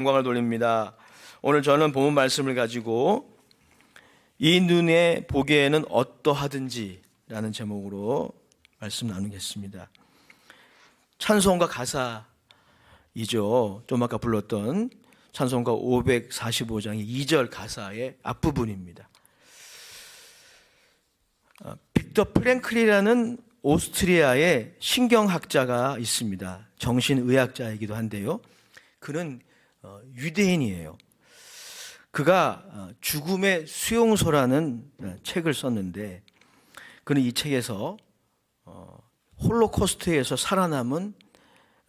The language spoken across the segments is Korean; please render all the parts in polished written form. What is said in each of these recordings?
영광을 돌립니다. 오늘 저는 본문 말씀을 가지고 이 눈에 보기에는 어떠하든지 라는 제목으로 말씀 나누겠습니다. 찬송가 가사이죠. 좀 아까 불렀던 찬송가 545장의 2절 가사의 앞부분입니다. 빅터 프랭클이라는 오스트리아의 신경학자가 있습니다. 정신의학자이기도 한데요. 그는 유대인이에요. 그가 죽음의 수용소라는 책을 썼는데, 그는 이 책에서 홀로코스트에서 살아남은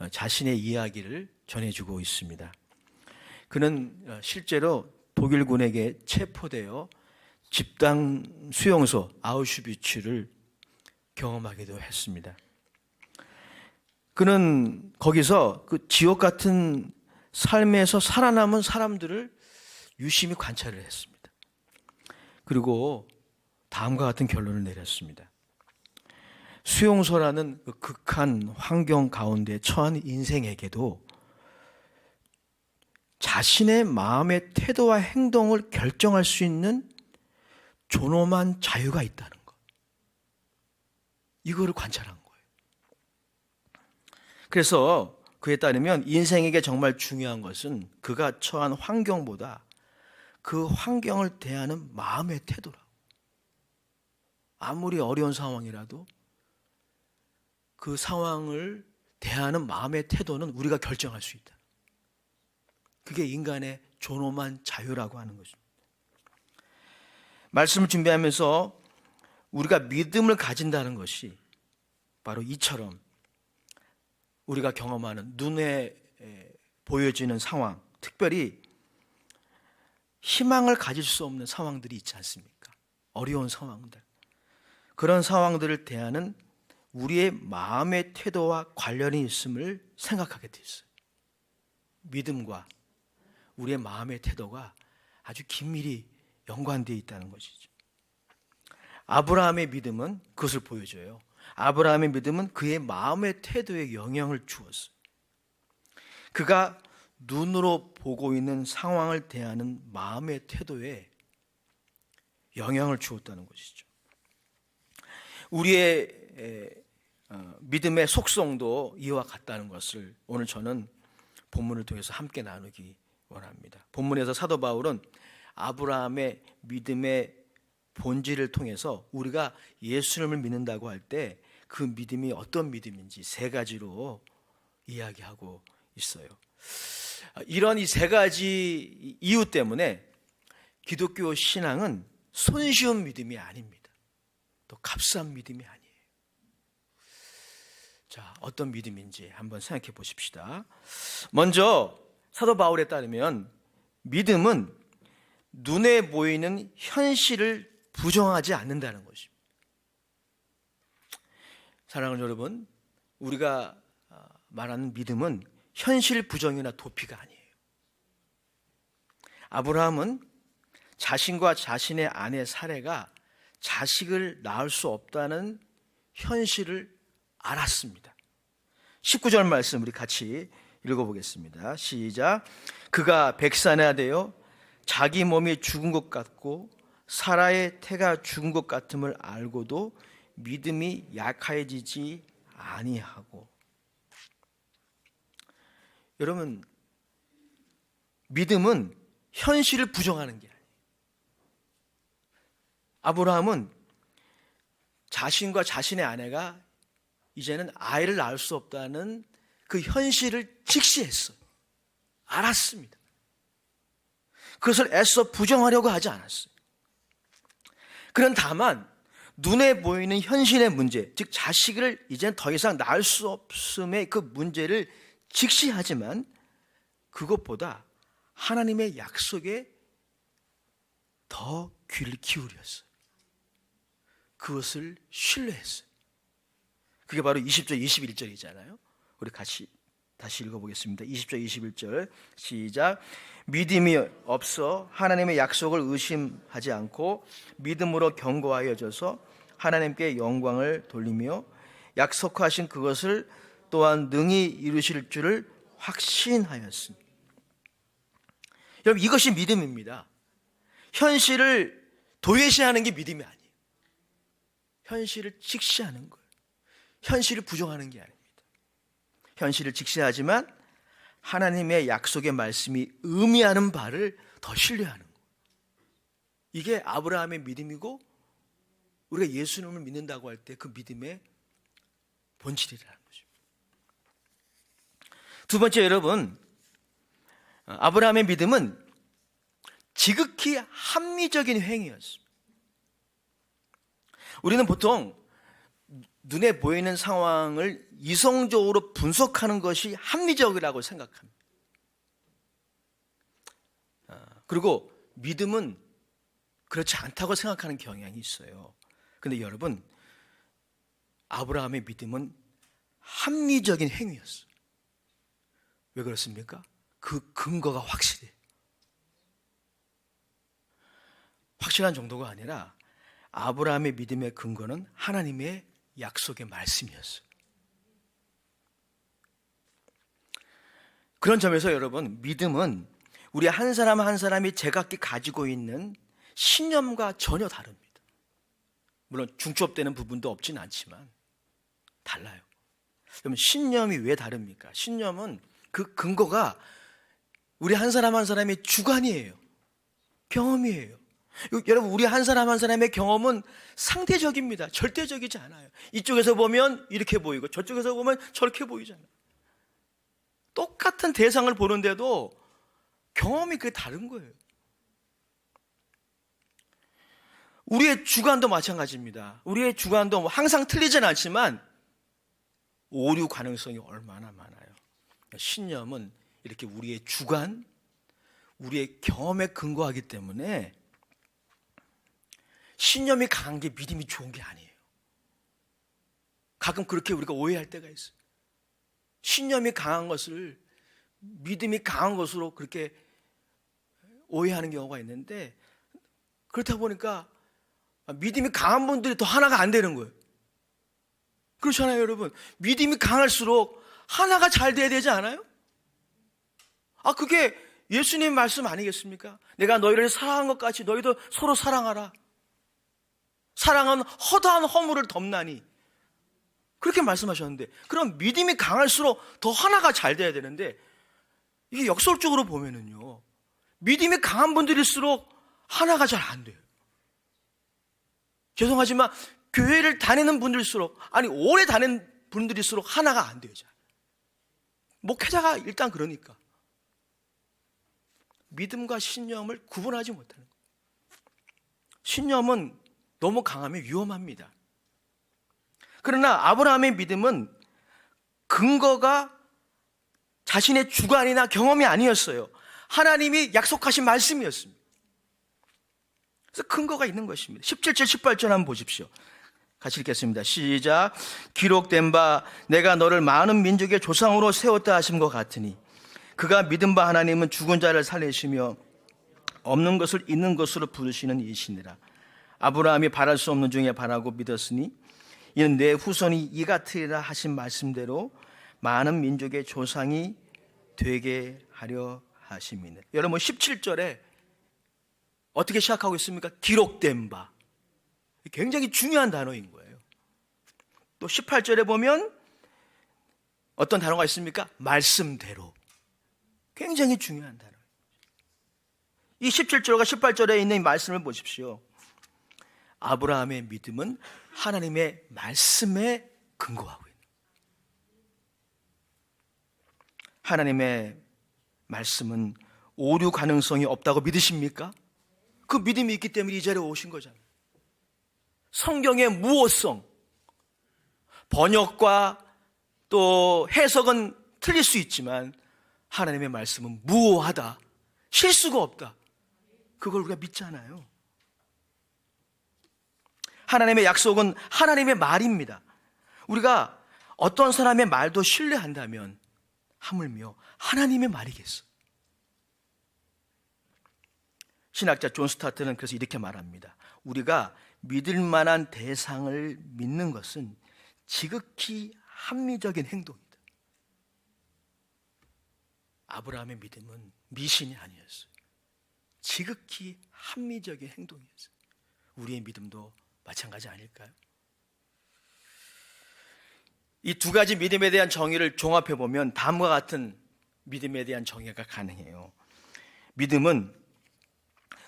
자신의 이야기를 전해주고 있습니다. 그는 실제로 독일군에게 체포되어 집단 수용소 아우슈비츠를 경험하기도 했습니다. 그는 거기서 그 지옥 같은 삶에서 살아남은 사람들을 유심히 관찰을 했습니다. 그리고 다음과 같은 결론을 내렸습니다. 수용소라는 그 극한 환경 가운데 처한 인생에게도 자신의 마음의 태도와 행동을 결정할 수 있는 존엄한 자유가 있다는 것. 이거를 관찰한 거예요. 그래서 그에 따르면 인생에게 정말 중요한 것은 그가 처한 환경보다 그 환경을 대하는 마음의 태도라고. 아무리 어려운 상황이라도 그 상황을 대하는 마음의 태도는 우리가 결정할 수 있다. 그게 인간의 존엄한 자유라고 하는 것입니다. 말씀을 준비하면서 우리가 믿음을 가진다는 것이 바로 이처럼 우리가 경험하는 눈에 보여지는 상황, 특별히 희망을 가질 수 없는 상황들이 있지 않습니까? 어려운 상황들. 그런 상황들을 대하는 우리의 마음의 태도와 관련이 있음을 생각하게 돼 있어요. 믿음과 우리의 마음의 태도가 아주 긴밀히 연관되어 있다는 것이죠. 아브라함의 믿음은 그것을 보여줘요. 아브라함의 믿음은 그의 마음의 태도에 영향을 주었어요. 그가 눈으로 보고 있는 상황을 대하는 마음의 태도에 영향을 주었다는 것이죠. 우리의 믿음의 속성도 이와 같다는 것을 오늘 저는 본문을 통해서 함께 나누기 원합니다. 본문에서 사도 바울은 아브라함의 믿음의 본질을 통해서 우리가 예수님을 믿는다고 할 때 그 믿음이 어떤 믿음인지 세 가지로 이야기하고 있어요. 이런 이 세 가지 이유 때문에 기독교 신앙은 손쉬운 믿음이 아닙니다. 또 값싼 믿음이 아니에요. 자, 어떤 믿음인지 한번 생각해 보십시다. 먼저 사도 바울에 따르면 믿음은 눈에 보이는 현실을 부정하지 않는다는 것입니다. 사랑하는 여러분, 우리가 말하는 믿음은 현실 부정이나 도피가 아니에요. 아브라함은 자신과 자신의 아내 사레가 자식을 낳을 수 없다는 현실을 알았습니다. 19절 말씀 우리 같이 읽어보겠습니다. 시작. 그가 백산해야 되어 자기 몸이 죽은 것 같고 사라의 태가 죽은 것 같음을 알고도 믿음이 약해지지 아니하고. 여러분, 믿음은 현실을 부정하는 게 아니에요. 아브라함은 자신과 자신의 아내가 이제는 아이를 낳을 수 없다는 그 현실을 직시했어요. 알았습니다. 그것을 애써 부정하려고 하지 않았어요. 그는 다만 눈에 보이는 현실의 문제, 즉 자식을 이제는 더 이상 낳을 수 없음의 그 문제를 직시하지만 그것보다 하나님의 약속에 더 귀를 기울였어요. 그것을 신뢰했어요. 그게 바로 20절, 21절이잖아요. 우리 같이 다시 읽어보겠습니다. 20절, 21절 시작. 믿음이 없어 하나님의 약속을 의심하지 않고 믿음으로 견고하여져서 하나님께 영광을 돌리며 약속하신 그것을 또한 능히 이루실 줄을 확신하였습니다. 여러분, 이것이 믿음입니다. 현실을 도외시하는 게 믿음이 아니에요. 현실을 직시하는 거예요. 현실을 부정하는 게 아닙니다. 현실을 직시하지만 하나님의 약속의 말씀이 의미하는 바를 더 신뢰하는 거예요. 이게 아브라함의 믿음이고, 우리가 예수님을 믿는다고 할 때 그 믿음의 본질이라는 거죠. 두 번째, 여러분, 아브라함의 믿음은 지극히 합리적인 행위였습니다. 우리는 보통 눈에 보이는 상황을 이성적으로 분석하는 것이 합리적이라고 생각합니다. 그리고 믿음은 그렇지 않다고 생각하는 경향이 있어요. 그런데 여러분, 아브라함의 믿음은 합리적인 행위였어요. 왜 그렇습니까? 그 근거가 확실해요. 확실한 정도가 아니라 아브라함의 믿음의 근거는 하나님의 약속의 말씀이었어요. 그런 점에서 여러분, 믿음은 우리 한 사람 한 사람이 제각기 가지고 있는 신념과 전혀 다릅니다. 물론 중첩되는 부분도 없진 않지만 달라요. 그러면 신념이 왜 다릅니까? 신념은 그 근거가 우리 한 사람 한 사람의 주관이에요. 경험이에요. 여러분, 우리 한 사람 한 사람의 경험은 상대적입니다. 절대적이지 않아요. 이쪽에서 보면 이렇게 보이고 저쪽에서 보면 저렇게 보이잖아요. 똑같은 대상을 보는데도 경험이 그게 다른 거예요. 우리의 주관도 마찬가지입니다. 우리의 주관도 항상 틀리진 않지만 오류 가능성이 얼마나 많아요. 신념은 이렇게 우리의 주관, 우리의 경험에 근거하기 때문에 신념이 강한 게 믿음이 좋은 게 아니에요. 가끔 그렇게 우리가 오해할 때가 있어요. 신념이 강한 것을 믿음이 강한 것으로 그렇게 오해하는 경우가 있는데, 그렇다 보니까 믿음이 강한 분들이 더 하나가 안 되는 거예요. 그렇잖아요, 여러분. 믿음이 강할수록 하나가 잘 돼야 되지 않아요? 그게 예수님 말씀 아니겠습니까? 내가 너희를 사랑한 것 같이 너희도 서로 사랑하라. 사랑은 허다한 허물을 덮나니. 그렇게 말씀하셨는데, 그럼 믿음이 강할수록 더 하나가 잘 돼야 되는데, 이게 역설적으로 보면은요, 믿음이 강한 분들일수록 하나가 잘 안 돼요. 죄송하지만 교회를 다니는 분들일수록, 오래 다니는 분들일수록 하나가 안 돼요. 목회자가 일단 그러니까. 믿음과 신념을 구분하지 못하는 거예요. 신념은 너무 강하면 위험합니다. 그러나 아브라함의 믿음은 근거가 자신의 주관이나 경험이 아니었어요. 하나님이 약속하신 말씀이었습니다. 그래서 근거가 있는 것입니다. 17절 18절 한번 보십시오. 같이 읽겠습니다. 시작. 기록된 바 내가 너를 많은 민족의 조상으로 세웠다 하신 것 같으니 그가 믿은 바 하나님은 죽은 자를 살리시며 없는 것을 있는 것으로 부르시는 이시니라. 아브라함이 바랄 수 없는 중에 바라고 믿었으니 이는 내 후손이 이 같으리라 하신 말씀대로 많은 민족의 조상이 되게 하려 하심이니라. 여러분, 17절에 어떻게 시작하고 있습니까? 기록된 바. 굉장히 중요한 단어인 거예요. 또 18절에 보면 어떤 단어가 있습니까? 말씀대로. 굉장히 중요한 단어. 이 17절과 18절에 있는 이 말씀을 보십시오. 아브라함의 믿음은 하나님의 말씀에 근거하고 있는, 하나님의 말씀은 오류 가능성이 없다고 믿으십니까? 그 믿음이 있기 때문에 이 자리에 오신 거잖아요. 성경의 무오성, 번역과 또 해석은 틀릴 수 있지만 하나님의 말씀은 무오하다, 실수가 없다. 그걸 우리가 믿잖아요. 하나님의 약속은 하나님의 말입니다. 우리가 어떤 사람의 말도 신뢰한다면 하물며 하나님의 말이겠어. 신학자 존 스타트는 그래서 이렇게 말합니다. 우리가 믿을 만한 대상을 믿는 것은 지극히 합리적인 행동이다. 아브라함의 믿음은 미신이 아니었어요. 지극히 합리적인 행동이었어요. 우리의 믿음도 마찬가지 아닐까요? 이 두 가지 믿음에 대한 정의를 종합해 보면 다음과 같은 믿음에 대한 정의가 가능해요. 믿음은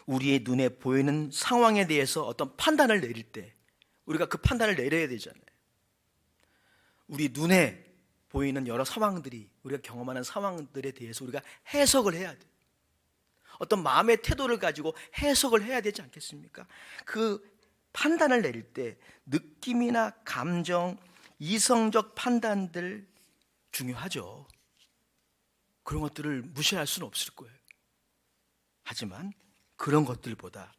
우리의 눈에 보이는 상황에 대해서 어떤 판단을 내릴 때 우리가 그 판단을 내려야 되잖아요. 우리 눈에 보이는 여러 상황들이, 우리가 경험하는 상황들에 대해서 우리가 해석을 해야 돼요. 어떤 마음의 태도를 가지고 해석을 해야 되지 않겠습니까? 그 판단을 내릴 때 느낌이나 감정, 이성적 판단들 중요하죠. 그런 것들을 무시할 수는 없을 거예요. 하지만 그런 것들보다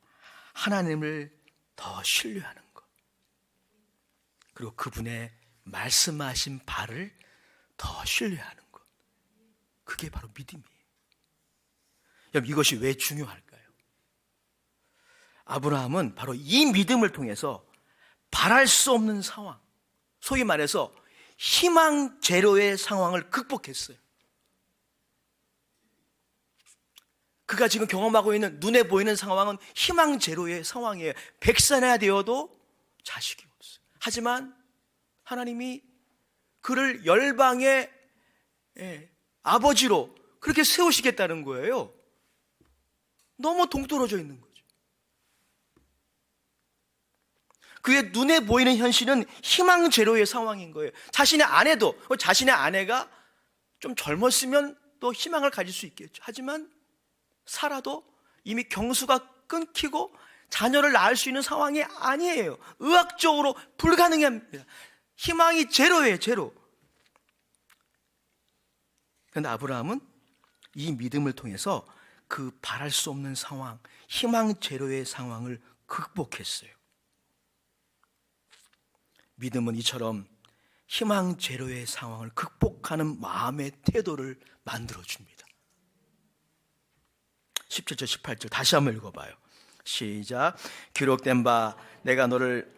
하나님을 더 신뢰하는 것, 그리고 그분의 말씀하신 바를 더 신뢰하는 것, 그게 바로 믿음이에요. 여러분, 이것이 왜 중요할까요? 아브라함은 바로 이 믿음을 통해서 바랄 수 없는 상황, 소위 말해서 희망 제로의 상황을 극복했어요. 그가 지금 경험하고 있는 눈에 보이는 상황은 희망 제로의 상황이에요. 100세나 되어도 자식이 없어요. 하지만 하나님이 그를 열방의 아버지로 그렇게 세우시겠다는 거예요. 너무 동떨어져 있는 거죠. 그의 눈에 보이는 현실은 희망 제로의 상황인 거예요. 자신의 아내도, 자신의 아내가 좀 젊었으면 또 희망을 가질 수 있겠죠. 하지만 사라도 이미 경수가 끊기고 자녀를 낳을 수 있는 상황이 아니에요. 의학적으로 불가능합니다. 희망이 제로예요, 제로. 그런데 아브라함은 이 믿음을 통해서 그 바랄 수 없는 상황, 희망 제로의 상황을 극복했어요. 믿음은 이처럼 희망 제로의 상황을 극복하는 마음의 태도를 만들어줍니다. 17절 18절 다시 한번 읽어봐요. 시작. 기록된 바 내가 너를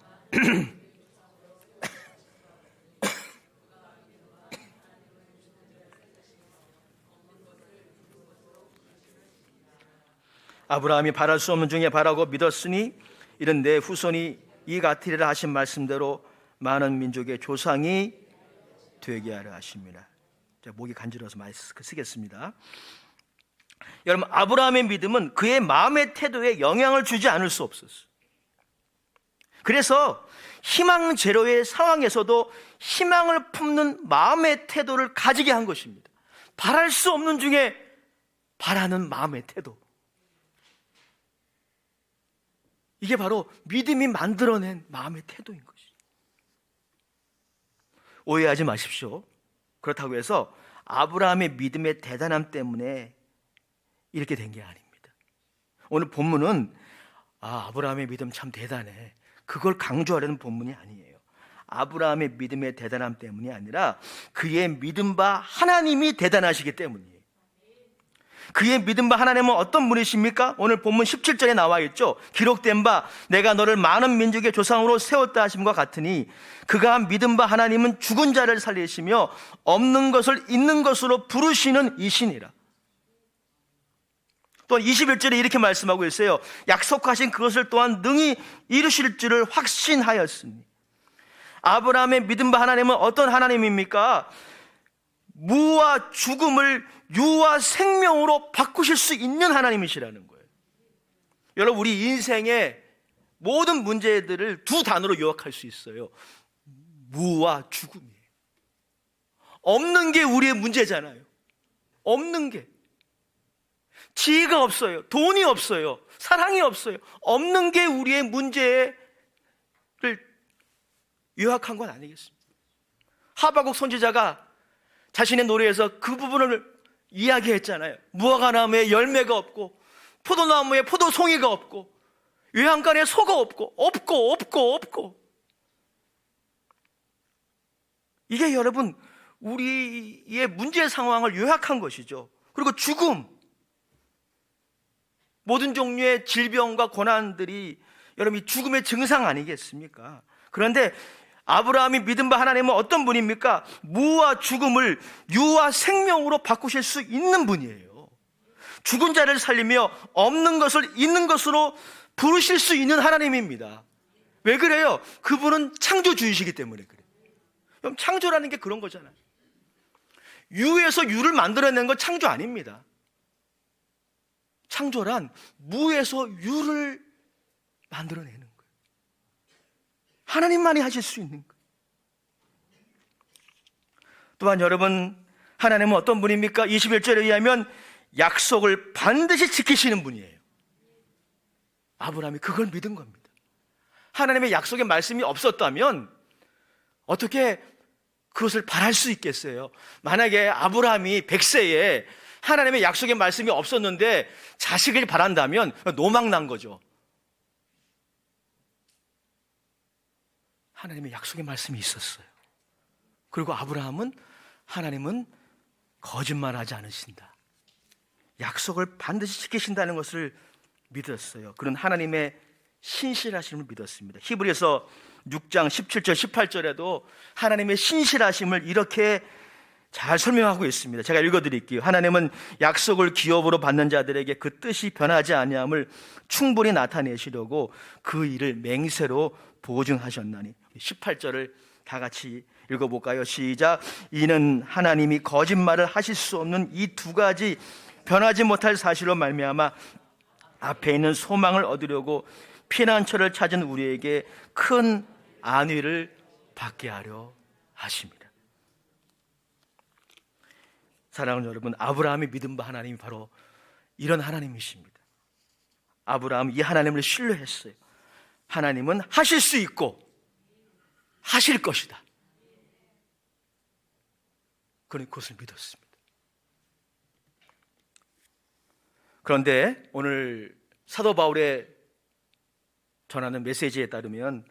아브라함이 바랄 수 없는 중에 바라고 믿었으니 이는 내 후손이 이 같으리라 하신 말씀대로 많은 민족의 조상이 되게 하려 하십니다. 목이 간지러워서 많이 쓰겠습니다. 여러분, 아브라함의 믿음은 그의 마음의 태도에 영향을 주지 않을 수 없었어요. 그래서 희망 제로의 상황에서도 희망을 품는 마음의 태도를 가지게 한 것입니다. 바랄 수 없는 중에 바라는 마음의 태도, 이게 바로 믿음이 만들어낸 마음의 태도인 것이죠. 오해하지 마십시오. 그렇다고 해서 아브라함의 믿음의 대단함 때문에 이렇게 된 게 아닙니다. 오늘 본문은 아브라함의 믿음 참 대단해, 그걸 강조하려는 본문이 아니에요. 아브라함의 믿음의 대단함 때문이 아니라 그의 믿음 바 하나님이 대단하시기 때문이에요. 그의 믿음 바 하나님은 어떤 분이십니까? 오늘 본문 17절에 나와 있죠. 기록된 바 내가 너를 많은 민족의 조상으로 세웠다 하심과 같으니 그가 믿음 바 하나님은 죽은 자를 살리시며 없는 것을 있는 것으로 부르시는 이시니라. 또 21절에 이렇게 말씀하고 있어요. 약속하신 그것을 또한 능히 이루실 줄을 확신하였으니. 아브라함의 믿음 바 하나님은 어떤 하나님입니까? 무와 죽음을 유와 생명으로 바꾸실 수 있는 하나님이시라는 거예요. 여러분, 우리 인생의 모든 문제들을 두 단어로 요약할 수 있어요. 무와 죽음이에요. 없는 게 우리의 문제잖아요. 없는 게. 지혜가 없어요. 돈이 없어요. 사랑이 없어요. 없는 게 우리의 문제를 요약한 건 아니겠습니까? 하박국 선지자가 자신의 노래에서 그 부분을 이야기했잖아요. 무화과나무에 열매가 없고 포도나무에 포도송이가 없고 외양간에 소가 없고 이게 여러분 우리의 문제 상황을 요약한 것이죠. 그리고 죽음, 모든 종류의 질병과 고난들이 여러분 이 죽음의 증상 아니겠습니까? 그런데 아브라함이 믿은 바 하나님은 어떤 분입니까? 무와 죽음을 유와 생명으로 바꾸실 수 있는 분이에요. 죽은 자를 살리며 없는 것을 있는 것으로 부르실 수 있는 하나님입니다. 왜 그래요? 그분은 창조주이시기 때문에 그래요. 그럼 창조라는 게 그런 거잖아요. 유에서 유를 만들어낸 건 창조 아닙니다. 창조란 무에서 유를 만들어내는 거예요. 하나님만이 하실 수 있는 거예요. 또한 여러분, 하나님은 어떤 분입니까? 21절에 의하면 약속을 반드시 지키시는 분이에요. 아브라함이 그걸 믿은 겁니다. 하나님의 약속의 말씀이 없었다면 어떻게 그것을 바랄 수 있겠어요? 만약에 아브라함이 100세에 하나님의 약속의 말씀이 없었는데 자식을 바란다면 노망 난 거죠. 하나님의 약속의 말씀이 있었어요. 그리고 하나님은 거짓말하지 않으신다. 약속을 반드시 지키신다는 것을 믿었어요. 그런 하나님의 신실하심을 믿었습니다. 히브리서 6장 17절 18절에도 하나님의 신실하심을 이렇게 잘 설명하고 있습니다. 제가 읽어드릴게요. 하나님은 약속을 기업으로 받는 자들에게 그 뜻이 변하지 아니함을 충분히 나타내시려고 그 일을 맹세로 보증하셨나니. 18절을 다 같이 읽어볼까요? 시작. 이는 하나님이 거짓말을 하실 수 없는 이 두 가지 변하지 못할 사실로 말미암아 앞에 있는 소망을 얻으려고 피난처를 찾은 우리에게 큰 안위를 받게 하려 하십니다. 사랑하는 여러분, 아브라함이 믿은 바 하나님이 바로 이런 하나님이십니다. 아브라함은 이 하나님을 신뢰했어요. 하나님은 하실 수 있고 하실 것이다. 그런 그것을 믿었습니다. 그런데 오늘 사도 바울의 전하는 메시지에 따르면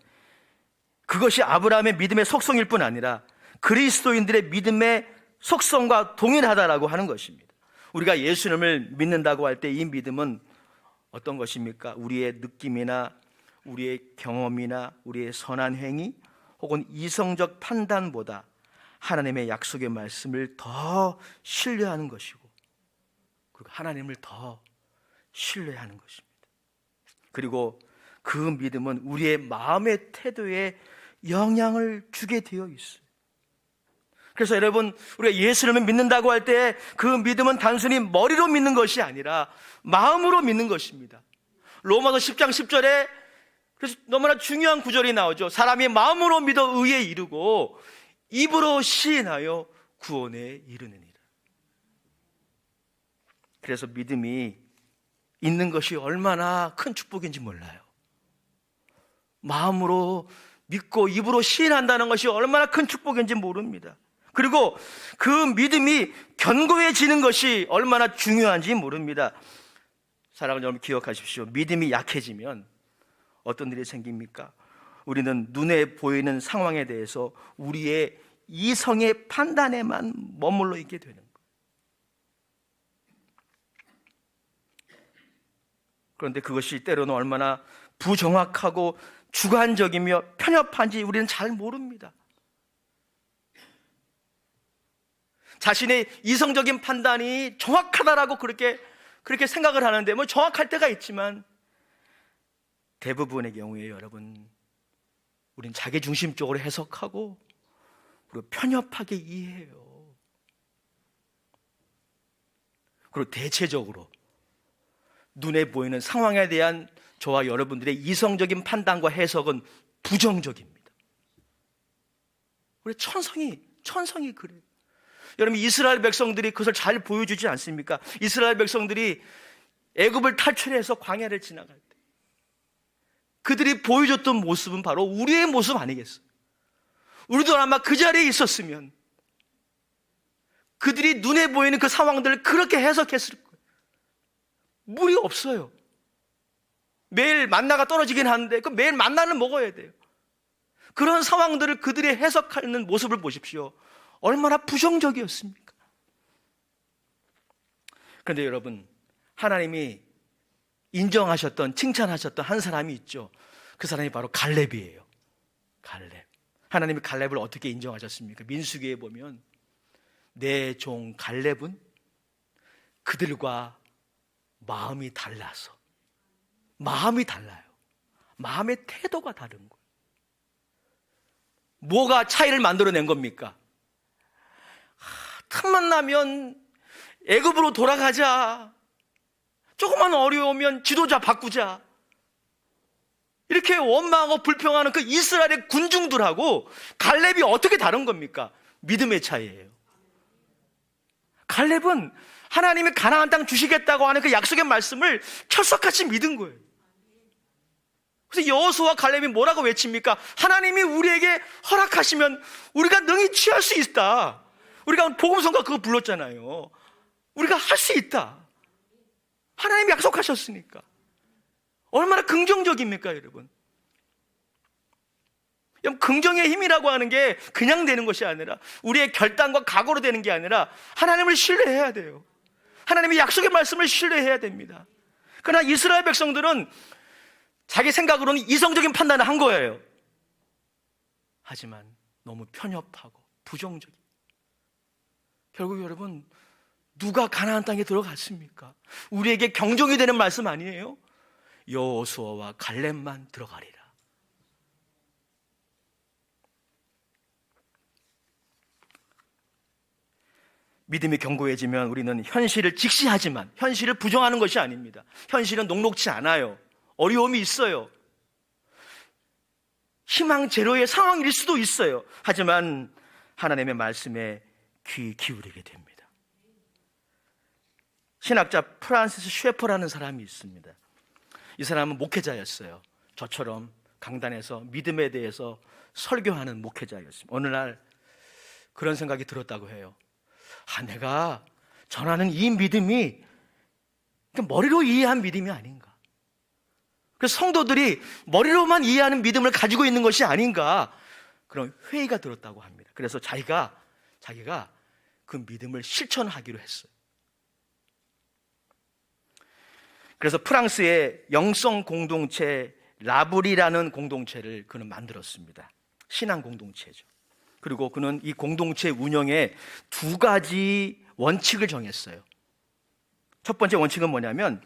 그것이 아브라함의 믿음의 속성일 뿐 아니라 그리스도인들의 믿음의 속성과 동일하다라고 하는 것입니다. 우리가 예수님을 믿는다고 할 때 이 믿음은 어떤 것입니까? 우리의 느낌이나 우리의 경험이나 우리의 선한 행위 혹은 이성적 판단보다 하나님의 약속의 말씀을 더 신뢰하는 것이고, 그리고 하나님을 더 신뢰하는 것입니다. 그리고 그 믿음은 우리의 마음의 태도에 영향을 주게 되어 있어요. 그래서 여러분, 우리가 예수님을 믿는다고 할 때 그 믿음은 단순히 머리로 믿는 것이 아니라 마음으로 믿는 것입니다. 로마서 10장 10절에 그래서 너무나 중요한 구절이 나오죠. 사람이 마음으로 믿어 의에 이르고 입으로 시인하여 구원에 이르느니라. 그래서 믿음이 있는 것이 얼마나 큰 축복인지 몰라요. 마음으로 믿고 입으로 시인한다는 것이 얼마나 큰 축복인지 모릅니다. 그리고 그 믿음이 견고해지는 것이 얼마나 중요한지 모릅니다. 사랑하는 여러분, 기억하십시오. 믿음이 약해지면 어떤 일이 생깁니까? 우리는 눈에 보이는 상황에 대해서 우리의 이성의 판단에만 머물러 있게 되는 거예요. 그런데 그것이 때로는 얼마나 부정확하고 주관적이며 편협한지 우리는 잘 모릅니다. 자신의 이성적인 판단이 정확하다라고 그렇게 생각을 하는데, 뭐 정확할 때가 있지만 대부분의 경우에 여러분, 우리는 자기중심적으로 해석하고 그리고 편협하게 이해해요. 그리고 대체적으로 눈에 보이는 상황에 대한 저와 여러분들의 이성적인 판단과 해석은 부정적입니다. 우리 천성이 그래요. 여러분, 이스라엘 백성들이 그것을 잘 보여주지 않습니까? 이스라엘 백성들이 애굽을 탈출해서 광야를 지나갈 때 그들이 보여줬던 모습은 바로 우리의 모습 아니겠어요? 우리도 아마 그 자리에 있었으면 그들이 눈에 보이는 그 상황들을 그렇게 해석했을 거예요. 물이 없어요. 매일 만나가 떨어지긴 하는데 그 매일 만나는 먹어야 돼요. 그런 상황들을 그들이 해석하는 모습을 보십시오. 얼마나 부정적이었습니까? 그런데 여러분, 하나님이 인정하셨던, 칭찬하셨던 한 사람이 있죠. 그 사람이 바로 갈렙이에요. 갈렙. 하나님이 갈렙을 어떻게 인정하셨습니까? 민수기에 보면 내 종 갈렙은 그들과 마음이 달라서. 마음이 달라요. 마음의 태도가 다른 거예요. 뭐가 차이를 만들어낸 겁니까? 틈만 나면 애굽으로 돌아가자. 조금만 어려우면 지도자 바꾸자. 이렇게 원망하고 불평하는 그 이스라엘의 군중들하고 갈렙이 어떻게 다른 겁니까? 믿음의 차이예요. 갈렙은 하나님이 가나안 땅 주시겠다고 하는 그 약속의 말씀을 철석같이 믿은 거예요. 그래서 여호수아와 갈렙이 뭐라고 외칩니까? 하나님이 우리에게 허락하시면 우리가 능히 취할 수 있다. 우리가 복음성가 그거 불렀잖아요. 우리가 할 수 있다. 하나님이 약속하셨으니까. 얼마나 긍정적입니까, 여러분? 긍정의 힘이라고 하는 게 그냥 되는 것이 아니라, 우리의 결단과 각오로 되는 게 아니라 하나님을 신뢰해야 돼요. 하나님의 약속의 말씀을 신뢰해야 됩니다. 그러나 이스라엘 백성들은 자기 생각으로는 이성적인 판단을 한 거예요. 하지만 너무 편협하고 부정적인. 결국 여러분, 누가 가나안 땅에 들어갔습니까? 우리에게 경종이 되는 말씀 아니에요? 여호수아와 갈렙만 들어가리라. 믿음이 견고해지면 우리는 현실을 직시하지만 현실을 부정하는 것이 아닙니다. 현실은 녹록지 않아요. 어려움이 있어요. 희망 제로의 상황일 수도 있어요. 하지만 하나님의 말씀에 귀 기울이게 됩니다. 신학자 프란시스 셰퍼라는 사람이 있습니다. 이 사람은 목회자였어요. 저처럼 강단에서 믿음에 대해서 설교하는 목회자였습니다. 어느 날 그런 생각이 들었다고 해요. 내가 전하는 이 믿음이 머리로 이해한 믿음이 아닌가. 그래서 성도들이 머리로만 이해하는 믿음을 가지고 있는 것이 아닌가. 그런 회의가 들었다고 합니다. 그래서 자기가 그 믿음을 실천하기로 했어요. 그래서 프랑스의 영성 공동체 라브리라는 공동체를 그는 만들었습니다. 신앙 공동체죠. 그리고 그는 이 공동체 운영에 두 가지 원칙을 정했어요. 첫 번째 원칙은 뭐냐면,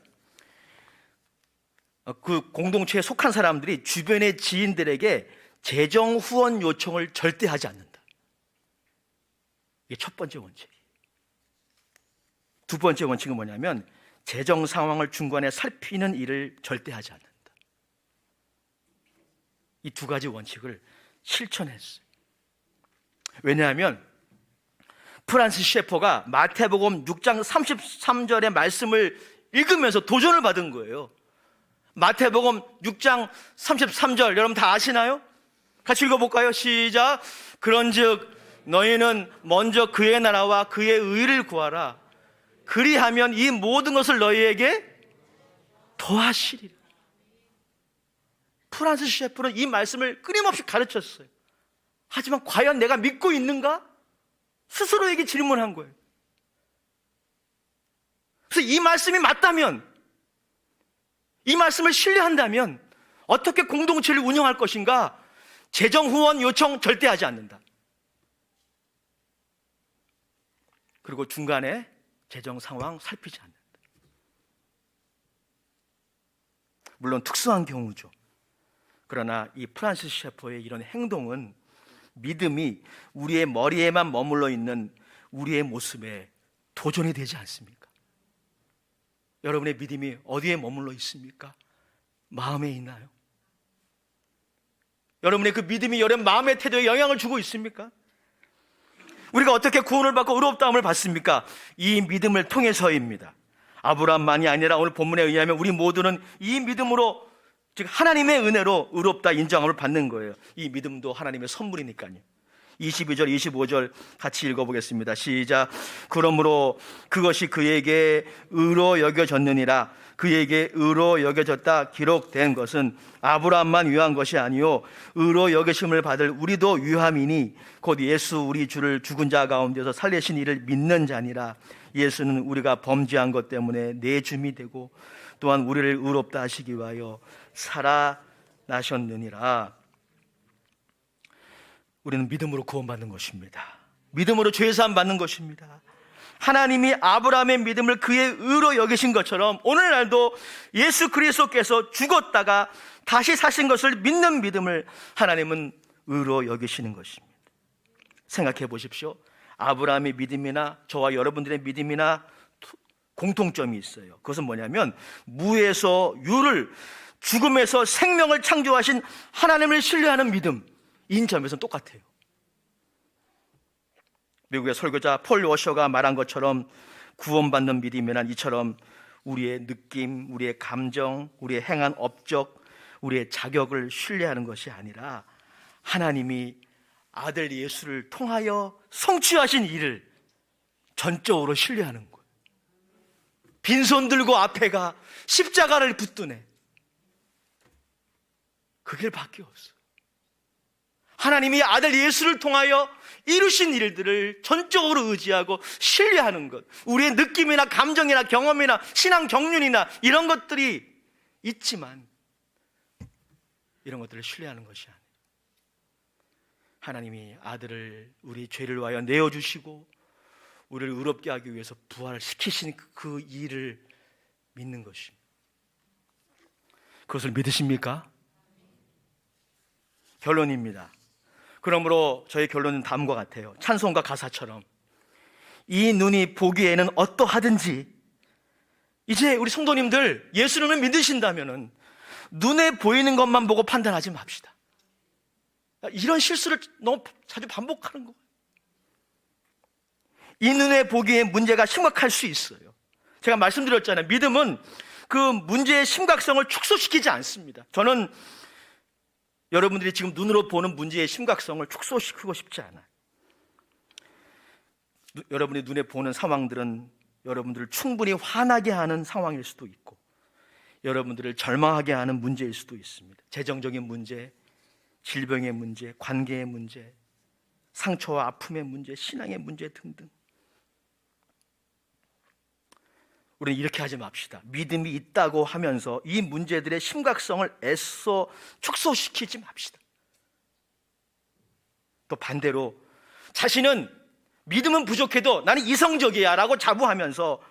그 공동체에 속한 사람들이 주변의 지인들에게 재정 후원 요청을 절대 하지 않는다. 이게 첫 번째 원칙이에요. 두 번째 원칙은 뭐냐면, 재정 상황을 중간에 살피는 일을 절대 하지 않는다. 이 두 가지 원칙을 실천했어요. 왜냐하면 프란시스 셰퍼가 마태복음 6장 33절의 말씀을 읽으면서 도전을 받은 거예요. 마태복음 6장 33절 여러분 다 아시나요? 같이 읽어볼까요? 시작. 그런즉 너희는 먼저 그의 나라와 그의 의를 구하라. 그리하면 이 모든 것을 너희에게 더하시리라. 프란시스 셰퍼는 이 말씀을 끊임없이 가르쳤어요. 하지만 과연 내가 믿고 있는가? 스스로에게 질문한 거예요. 그래서 이 말씀이 맞다면, 이 말씀을 신뢰한다면 어떻게 공동체를 운영할 것인가? 재정 후원 요청 절대 하지 않는다. 그리고 중간에 재정 상황 살피지 않는다. 물론 특수한 경우죠. 그러나 이 프란시스 셰퍼의 이런 행동은 믿음이 우리의 머리에만 머물러 있는 우리의 모습에 도전이 되지 않습니까? 여러분의 믿음이 어디에 머물러 있습니까? 마음에 있나요? 여러분의 그 믿음이 여러분 마음의 태도에 영향을 주고 있습니까? 우리가 어떻게 구원을 받고 의롭다함을 받습니까? 이 믿음을 통해서입니다. 아브라함만이 아니라 오늘 본문에 의하면 우리 모두는 이 믿음으로, 즉 하나님의 은혜로 의롭다 인정함을 받는 거예요. 이 믿음도 하나님의 선물이니까요. 22절 25절 같이 읽어보겠습니다. 시작. 그러므로 그것이 그에게 의로 여겨졌느니라. 그에게 의로 여겨졌다 기록된 것은 아브라함만 위한 것이 아니요 의로 여겨심을 받을 우리도 위함이니 곧 예수 우리 주를 죽은 자 가운데서 살리신 이를 믿는 자니라. 예수는 우리가 범죄한 것 때문에 내줌이 되고 또한 우리를 의롭다 하시기 위하여 살아나셨느니라. 우리는 믿음으로 구원받는 것입니다. 믿음으로 죄사함 받는 것입니다. 하나님이 아브라함의 믿음을 그의 의로 여기신 것처럼 오늘날도 예수 그리스도께서 죽었다가 다시 사신 것을 믿는 믿음을 하나님은 의로 여기시는 것입니다. 생각해 보십시오. 아브라함의 믿음이나 저와 여러분들의 믿음이나 공통점이 있어요. 그것은 뭐냐면 무에서 유를, 죽음에서 생명을 창조하신 하나님을 신뢰하는 믿음인 점에서는 똑같아요. 미국의 설교자 폴 워셔가 말한 것처럼 구원받는 믿음이란 이처럼 우리의 느낌, 우리의 감정, 우리의 행한 업적, 우리의 자격을 신뢰하는 것이 아니라 하나님이 아들 예수를 통하여 성취하신 일을 전적으로 신뢰하는 거예요. 빈손 들고 앞에 가 십자가를 붙드네. 그 길밖에 없어요. 하나님이 아들 예수를 통하여 이루신 일들을 전적으로 의지하고 신뢰하는 것, 우리의 느낌이나 감정이나 경험이나 신앙 경륜이나 이런 것들이 있지만 이런 것들을 신뢰하는 것이 아니에요. 하나님이 아들을 우리 죄를 위하여 내어주시고 우리를 의롭게 하기 위해서 부활시키신 그 일을 믿는 것입니다. 그것을 믿으십니까? 결론입니다. 그러므로 저의 결론은 다음과 같아요. 찬송가 가사처럼 이 눈이 보기에는 어떠하든지, 이제 우리 성도님들 예수님을 믿으신다면은 눈에 보이는 것만 보고 판단하지 맙시다. 이런 실수를 너무 자주 반복하는 거예요. 이 눈에 보기에 문제가 심각할 수 있어요. 제가 말씀드렸잖아요. 믿음은 그 문제의 심각성을 축소시키지 않습니다. 저는 여러분들이 지금 눈으로 보는 문제의 심각성을 축소시키고 싶지 않아요. 여러분이 눈에 보는 상황들은 여러분들을 충분히 화나게 하는 상황일 수도 있고 여러분들을 절망하게 하는 문제일 수도 있습니다. 재정적인 문제, 질병의 문제, 관계의 문제, 상처와 아픔의 문제, 신앙의 문제 등등. 우리는 이렇게 하지 맙시다. 믿음이 있다고 하면서 이 문제들의 심각성을 애써 축소시키지 맙시다. 또 반대로 자신은 믿음은 부족해도 나는 이성적이야 라고 자부하면서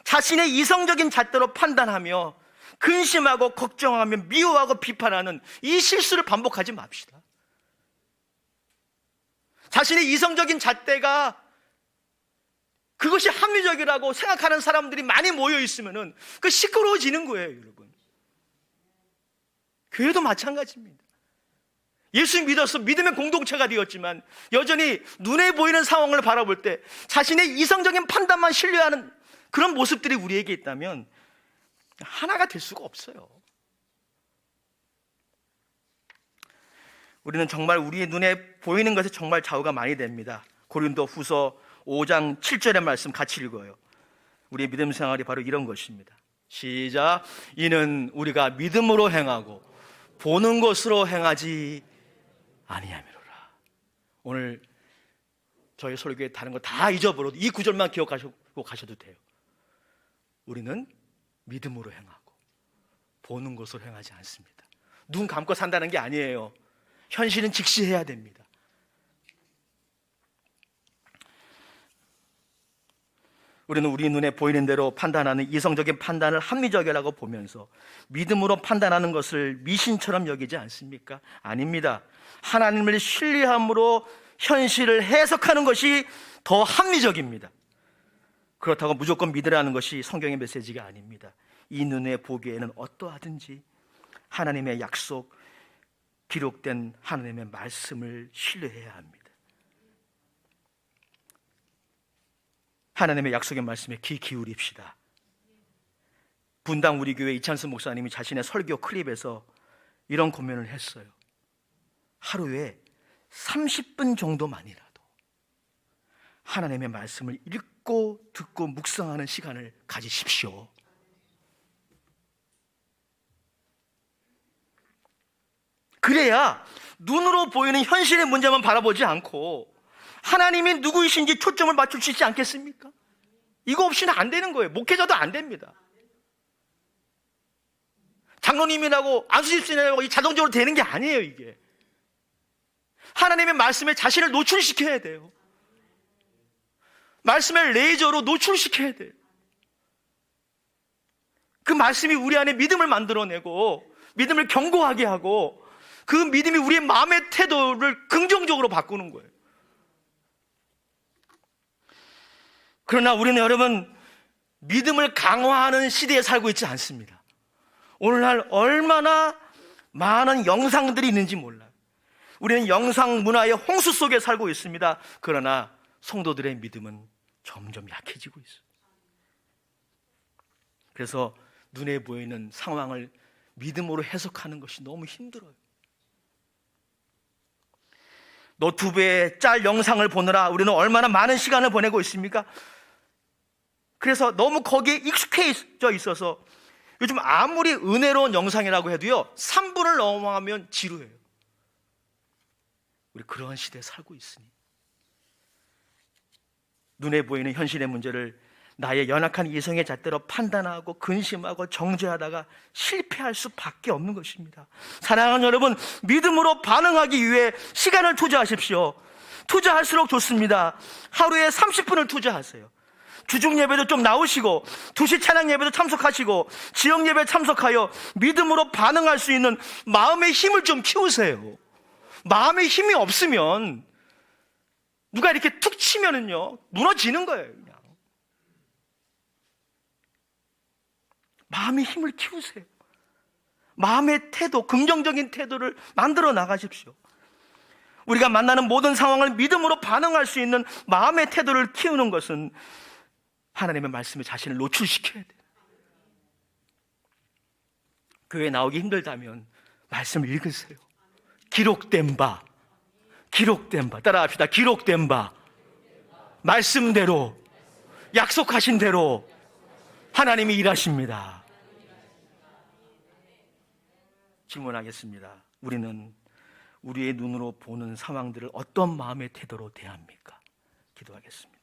자신의 이성적인 잣대로 판단하며 근심하고 걱정하며 미워하고 비판하는 이 실수를 반복하지 맙시다. 자신의 이성적인 잣대가 그것이 합리적이라고 생각하는 사람들이 많이 모여 있으면은 그 시끄러워지는 거예요, 여러분. 교회도 마찬가지입니다. 예수 믿어서 믿음의 공동체가 되었지만 여전히 눈에 보이는 상황을 바라볼 때 자신의 이성적인 판단만 신뢰하는 그런 모습들이 우리에게 있다면 하나가 될 수가 없어요. 우리는 정말 우리의 눈에 보이는 것에 정말 좌우가 많이 됩니다. 고린도 후서 5장 7절의 말씀 같이 읽어요. 우리의 믿음 생활이 바로 이런 것입니다. 시작. 이는 우리가 믿음으로 행하고 보는 것으로 행하지 아니함이로라. 오늘 저희 설교에 다른 거 다 잊어버려도 이 구절만 기억하시고 가셔도 돼요. 우리는 믿음으로 행하고 보는 것으로 행하지 않습니다. 눈 감고 산다는 게 아니에요. 현실은 직시해야 됩니다. 우리는 우리 눈에 보이는 대로 판단하는 이성적인 판단을 합리적이라고 보면서 믿음으로 판단하는 것을 미신처럼 여기지 않습니까? 아닙니다. 하나님을 신뢰함으로 현실을 해석하는 것이 더 합리적입니다. 그렇다고 무조건 믿으라는 것이 성경의 메시지가 아닙니다. 이 눈에 보기에는 어떠하든지 하나님의 약속, 기록된 하나님의 말씀을 신뢰해야 합니다. 하나님의 약속의 말씀에 귀 기울입시다. 분당 우리 교회 이찬수 목사님이 자신의 설교 클립에서 이런 고민을 했어요. 하루에 30분 정도만이라도 하나님의 말씀을 읽고 듣고 묵상하는 시간을 가지십시오. 그래야 눈으로 보이는 현실의 문제만 바라보지 않고 하나님이 누구이신지 초점을 맞출 수 있지 않겠습니까? 이거 없이는 안 되는 거예요. 목회자도 안 됩니다. 장로님이라고 안수집사님이라고 자동적으로 되는 게 아니에요. 이게 하나님의 말씀에 자신을 노출시켜야 돼요. 말씀의 레이저로 노출시켜야 돼요. 그 말씀이 우리 안에 믿음을 만들어내고 믿음을 견고하게 하고 그 믿음이 우리의 마음의 태도를 긍정적으로 바꾸는 거예요. 그러나 우리는 여러분, 믿음을 강화하는 시대에 살고 있지 않습니다. 오늘날 얼마나 많은 영상들이 있는지 몰라요. 우리는 영상 문화의 홍수 속에 살고 있습니다. 그러나 성도들의 믿음은 점점 약해지고 있어요. 그래서 눈에 보이는 상황을 믿음으로 해석하는 것이 너무 힘들어요. 노트북에 짤 영상을 보느라 우리는 얼마나 많은 시간을 보내고 있습니까? 그래서 너무 거기에 익숙해져 있어서 요즘 아무리 은혜로운 영상이라고 해도요, 3분을 넘어가면 지루해요. 우리 그러한 시대에 살고 있으니 눈에 보이는 현실의 문제를 나의 연약한 이성의 잣대로 판단하고 근심하고 정죄하다가 실패할 수밖에 없는 것입니다. 사랑하는 여러분, 믿음으로 반응하기 위해 시간을 투자하십시오. 투자할수록 좋습니다. 하루에 30분을 투자하세요. 주중 예배도 좀 나오시고 2시 찬양 예배도 참석하시고 지역 예배 참석하여 믿음으로 반응할 수 있는 마음의 힘을 좀 키우세요. 마음의 힘이 없으면 누가 이렇게 툭 치면은요, 무너지는 거예요. 그냥. 마음의 힘을 키우세요. 마음의 태도, 긍정적인 태도를 만들어 나가십시오. 우리가 만나는 모든 상황을 믿음으로 반응할 수 있는 마음의 태도를 키우는 것은 하나님의 말씀에 자신을 노출시켜야 돼요. 교회에 나오기 힘들다면 말씀을 읽으세요. 기록된 바, 따라합시다. 기록된 바, 말씀대로, 약속하신 대로 하나님이 일하십니다. 질문하겠습니다. 우리는 우리의 눈으로 보는 상황들을 어떤 마음의 태도로 대합니까? 기도하겠습니다.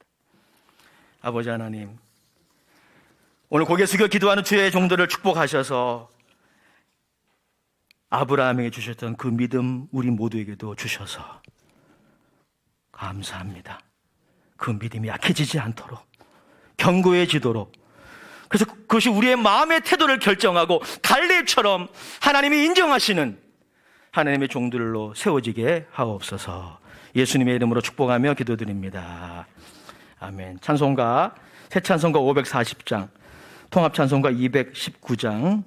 아버지 하나님, 오늘 고개 숙여 기도하는 주의 종들을 축복하셔서 아브라함에게 주셨던 그 믿음 우리 모두에게도 주셔서 감사합니다. 그 믿음이 약해지지 않도록, 견고해지도록, 그래서 그것이 우리의 마음의 태도를 결정하고 갈렙처럼 하나님이 인정하시는 하나님의 종들로 세워지게 하옵소서. 예수님의 이름으로 축복하며 기도드립니다. 아멘. 찬송가, 새 찬송가 540장, 통합 찬송가 219장